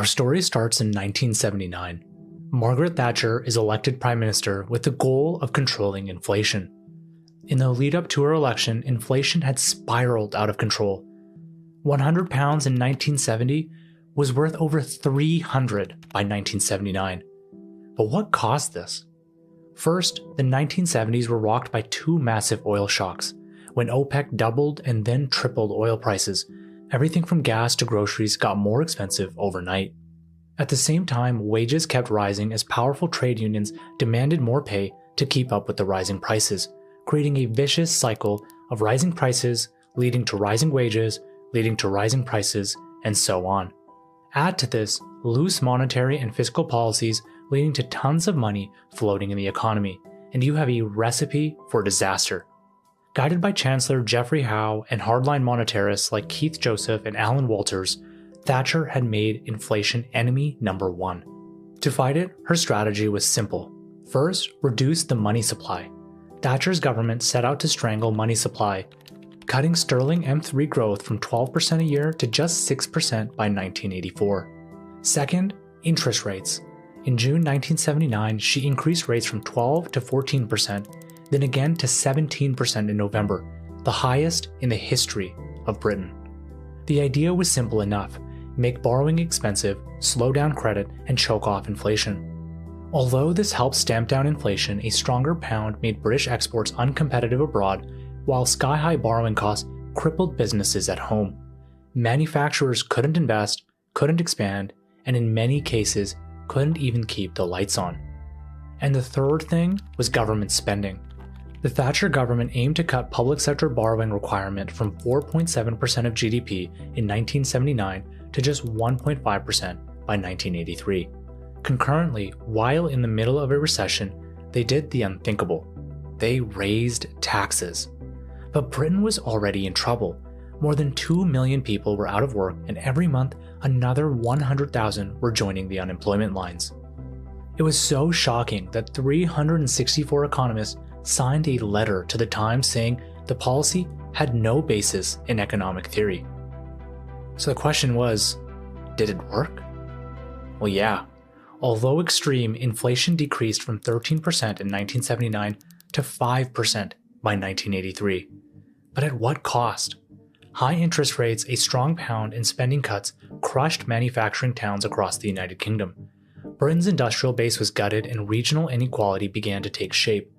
Our story starts in 1979. Margaret Thatcher is elected Prime Minister with the goal of controlling inflation. In the lead up to her election, inflation had spiraled out of control. £100 in 1970 was worth over $300 by 1979. But what caused this? First, the 1970s were rocked by two massive oil shocks, when OPEC doubled and then tripled oil prices. Everything from gas to groceries got more expensive overnight. At the same time, wages kept rising as powerful trade unions demanded more pay to keep up with the rising prices, creating a vicious cycle of rising prices, leading to rising wages, leading to rising prices, and so on. Add to this loose monetary and fiscal policies leading to tons of money floating in the economy, and you have a recipe for disaster. Guided by Chancellor Geoffrey Howe and hardline monetarists like Keith Joseph and Alan Walters, Thatcher had made inflation enemy number one. To fight it, her strategy was simple. First, reduce the money supply. Thatcher's government set out to strangle money supply, cutting sterling M3 growth from 12% a year to just 6% by 1984. Second, interest rates. In June 1979, she increased rates from 12 to 14%, then again to 17% in November, the highest in the history of Britain. The idea was simple enough: make borrowing expensive, slow down credit, and choke off inflation. Although this helped stamp down inflation, a stronger pound made British exports uncompetitive abroad, while sky-high borrowing costs crippled businesses at home. Manufacturers couldn't invest, couldn't expand, and in many cases, couldn't even keep the lights on. And the third thing was government spending. The Thatcher government aimed to cut public sector borrowing requirement from 4.7% of GDP in 1979 to just 1.5% by 1983. Concurrently, while in the middle of a recession, they did the unthinkable. They raised taxes. But Britain was already in trouble. More than 2 million people were out of work, and every month, another 100,000 were joining the unemployment lines. It was so shocking that 364 economists signed a letter to the Times saying the policy had no basis in economic theory. So the question was, did it work? Well, yeah. Although extreme, inflation decreased from 13% in 1979 to 5% by 1983. But at what cost? High interest rates, a strong pound, and spending cuts crushed manufacturing towns across the United Kingdom. Britain's industrial base was gutted and regional inequality began to take shape.